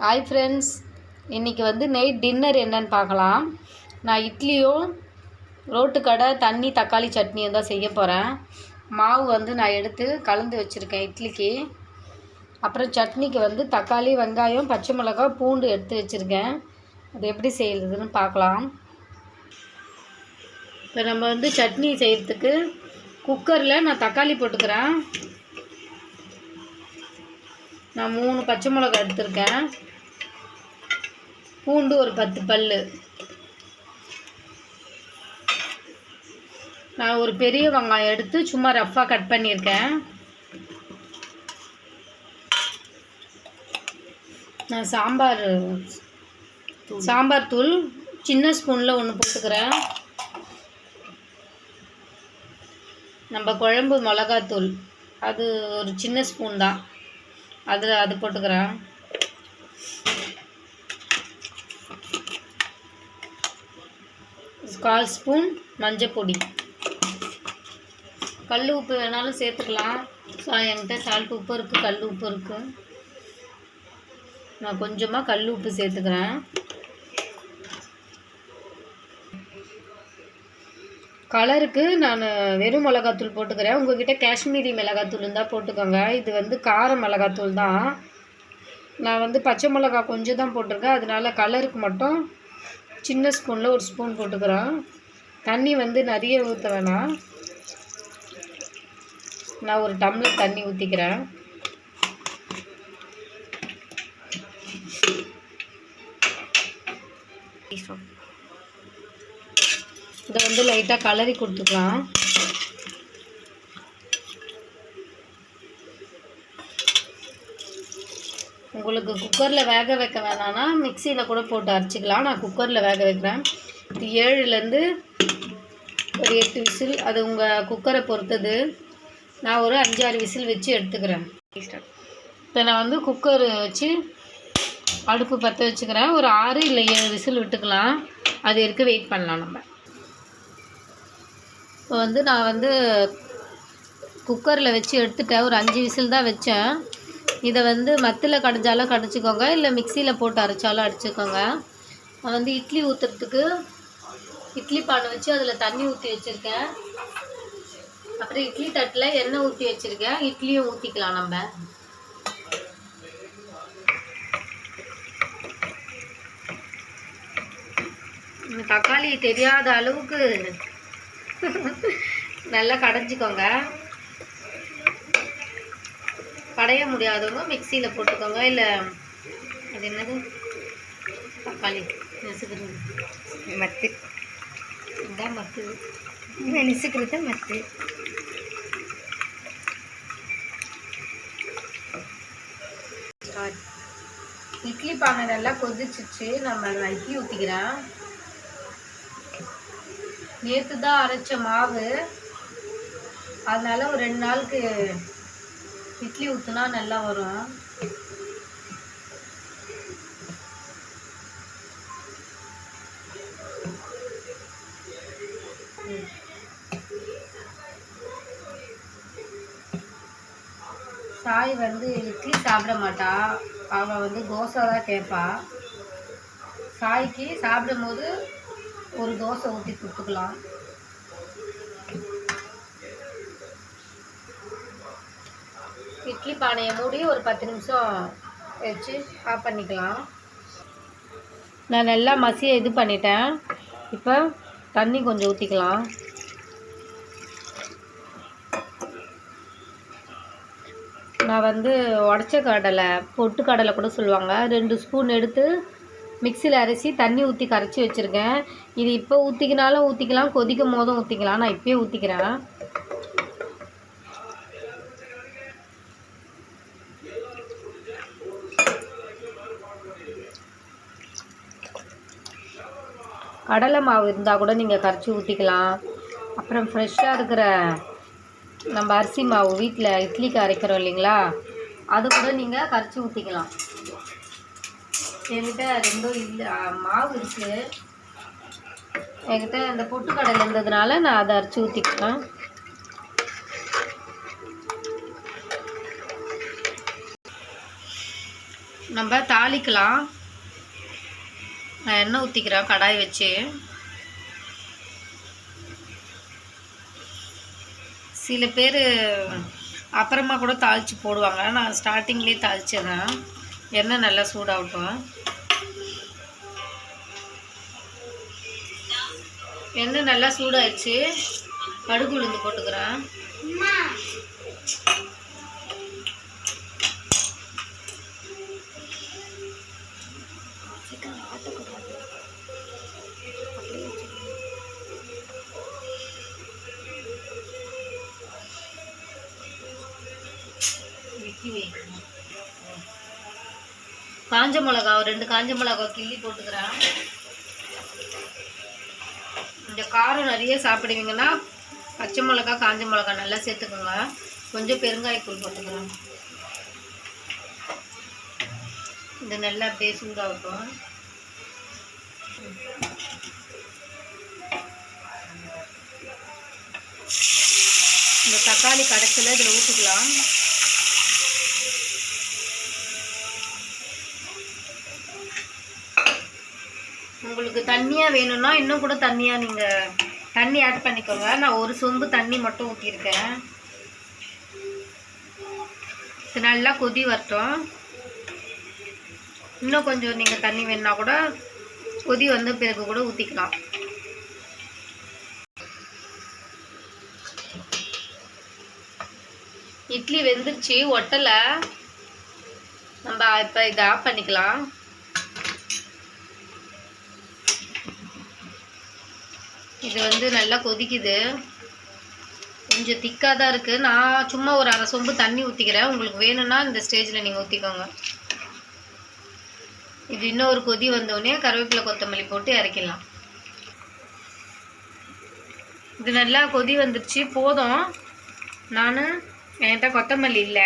Hi friends, இன்றைக்கி night dinner என்னன்னு பார்க்கலாம். நான் இட்லியும் ரோட்டுக்கடை தண்ணி தக்காளி சட்னியும் தான் செய்ய போகிறேன். மாவு நான் எடுத்து கலந்து வச்சுருக்கேன் இட்லிக்கு. அப்புறம் சட்னிக்கு தக்காளி, வெங்காயம், பச்சை மிளகாய், பூண்டு எடுத்து வச்சுருக்கேன். அது எப்படி செய்கிறதுன்னு பார்க்கலாம். இப்போ நம்ம சட்னி செய்கிறதுக்கு குக்கரில் நான் தக்காளி போட்டுக்கிறேன். நான் 3 பச்சை மிளகாய் எடுத்திருக்கேன். பூண்டு ஒரு 10 பல். நான் ஒரு பெரிய வெங்காயம் எடுத்து சும்மா ரஃப்பாக கட் பண்ணியிருக்கேன். நான் சாம்பார் தூள் சின்ன ஸ்பூனில் ஒன்று போட்டுக்கிறேன். நம்ம குழம்பு மிளகாத்தூள் அது ஒரு சின்ன ஸ்பூன் தான், அது போட்டுக்கிறேன். கால் ஸ்பூன் மஞ்சள் பொடி. கல் உப்பு வேணாலும் சேர்த்துக்கலாம். என்கிட்ட சால்ட் உப்பு இருக்குது, கல் உப்பு இருக்குது. நான் கொஞ்சமாக கல் உப்பு சேர்த்துக்கிறேன். கலருக்கு நான் வெறும் மிளகாத்தூள் போட்டுக்கிறேன். உங்கள்கிட்ட காஷ்மீரி மிளகாத்தூள் இருந்தால் போட்டுக்கோங்க. இது கார மிளகாத்தூள் தான். நான் பச்சை மிளகா கொஞ்சம் தான் போட்டிருக்கேன். அதனால கலருக்கு மட்டும் சின்ன ஸ்பூனில் ஒரு ஸ்பூன் போட்டுக்கிறேன். தண்ணி நிறைய ஊற்ற வேணாம். நான் ஒரு டம்ளர் தண்ணி ஊற்றிக்கிறேன். இதை லைட்டாக கலரி கொடுத்துக்கலாம். உங்களுக்கு குக்கரில் வேக வைக்க வேணான்னா மிக்சியில் கூட போட்டு அரைச்சிக்கலாம். நான் குக்கரில் வேக வைக்கிறேன். இது 7லேருந்து ஒரு 8 விசில், அது உங்கள் குக்கரை பொறுத்தது. நான் ஒரு 5-6 விசில் வச்சு எடுத்துக்கிறேன். இப்போ நான் குக்கர் வச்சு அடுப்பு பற்ற வச்சுக்கிறேன். ஒரு 6 இல்லை 7 விசில் விட்டுக்கலாம். அது வரைக்கும் வெயிட் பண்ணலாம் நம்ம. இப்போ நான் குக்கரில் வச்சு எடுத்துட்டேன். ஒரு 5 விசில் தான் வச்சேன். இதை மத்தில் கடைஞ்சாலும் கடைச்சிக்கோங்க, இல்லை மிக்சியில் போட்டு அரைச்சாலும் அரைச்சிக்கோங்க. நான் இட்லி ஊற்றுறதுக்கு இட்லி பானை வச்சு அதில் தண்ணி ஊற்றி வச்சுருக்கேன். அப்புறம் இட்லி தட்டில் எண்ணெய் ஊற்றி வச்சுருக்கேன். இட்லியும் ஊற்றிக்கலாம் நம்ம. தக்காளி தெரியாத அளவுக்கு நல்லா கடைஞ்சிக்கோங்க. கடைய முடியாதவங்க மிக்சியில் போட்டுக்கோங்க. இல்லை அது என்னது தக்காளி நெசுக்கிறது மத்து, இதுதான் மத்து, நெசுக்கிறது மத்து. இட்லி பானை நல்லா கொதிச்சிச்சு. நான் இட்லி ஊற்றிக்கிறேன். நேற்று தான் அரைச்ச மாவு, அதனால ஒரு 2 நாளுக்கு இட்லி ஊற்றுனா நல்லா வரும். சாய் இட்லி சாப்பிட மாட்டா. அவள் தோசை தான் கேட்பா. சாய்க்கு சாப்பிடும் போது ஒரு தோசை ஊற்றி கொடுத்துக்கலாம். இட்லி பானையை மூடி ஒரு 10 நிமிஷம் வச்சு ஆஃப் பண்ணிக்கலாம். நான் நல்லா மசியை இது பண்ணிட்டேன். இப்போ தண்ணி கொஞ்சம் ஊற்றிக்கலாம். நான் உடச்ச கடலை, பொட்டு கடலை கூட சொல்லுவாங்க, 2 ஸ்பூன் எடுத்து மிக்சியில் அரைச்சி தண்ணி ஊற்றி கரைச்சி வச்சுருக்கேன். இது இப்போ ஊற்றிக்கினாலும் ஊற்றிக்கலாம், கொதிக்கும் போதும் ஊற்றிக்கலாம். நான் இப்போயே ஊற்றிக்கிறேன். கடலை மாவு இருந்தால் கூட நீங்கள் கரைச்சி ஊற்றிக்கலாம். அப்புறம் ஃப்ரெஷ்ஷாக இருக்கிற நம்ம அரிசி மாவு வீட்டில் இட்லிக்கு அரைக்கிறோம் இல்லைங்களா, அது கூட நீங்கள் கரைச்சி ஊற்றிக்கலாம். என்கிட்ட 2 இல்லை மாவு இருக்குது. என்கிட்ட இந்த பொட்டுக்கடலை இருந்ததுனால நான் அதை அரைச்சி ஊற்றிக்கிறேன். நம்ம தாளிக்கலாம். நான் எண்ணெய் ஊற்றிக்கிறேன் கடாய் வச்சு. சில பேர் அப்புறமா கூட தாளித்து போடுவாங்க. நான் ஸ்டார்டிங்லேயே தாளிச்சிடுறேன். எண்ணெய் நல்லா சூடாகட்டும். எண்ணெய் நல்லா சூடாயிடுச்சு. கடுகு உளுந்து போட்டுக்கிறேன். காஞ்ச மிளகா 2 காஞ்ச மிளகா கிள்ளி போட்டுக்கிறேன். இந்த காரம் நிறைய சாப்பிடுவீங்கன்னா பச்சை மிளகா காஞ்ச மிளகா நல்லா சேர்த்துக்கோங்க. கொஞ்சம் பெருங்காயத்தூள் போட்டுக்கிறேன். இது நல்லா அப்படியே சூடாகட்டும். இந்த தக்காளி கடைசியில் இதில் ஊற்றிக்கலாம். உங்களுக்கு தண்ணியாக வேணும்னா இன்னும் கூட தண்ணியாக நீங்கள் தண்ணி ஆட் பண்ணிக்கோங்க. நான் ஒரு சொம்பு தண்ணி மட்டும் ஊற்றிருக்கேன். இது நல்லா கொதி வரட்டும். இன்னும் கொஞ்சம் நீங்கள் தண்ணி வேணுன்னா கூட கொதி வந்த பிறகு கூட ஊற்றிக்கலாம். இட்லி வெந்துருச்சு, ஒட்டலை. நம்ம இப்போ இதை ஆஃப் பண்ணிக்கலாம். இது நல்லா கொதிக்குது. கொஞ்சம் திக்காக தான் இருக்குது. நான் சும்மா ஒரு அரை சொம்பு தண்ணி ஊற்றிக்கிறேன். உங்களுக்கு வேணும்னா இந்த ஸ்டேஜில் நீங்கள் ஊற்றிக்கோங்க. இது இன்னும் ஒரு கொதி வந்தோடனே கருவேப்பிலை கொத்தமல்லி போட்டு இறக்கிடலாம். இது நல்லா கொதி வந்துடுச்சு, போதும். என்கிட்ட கொத்தமல்லி இல்லை.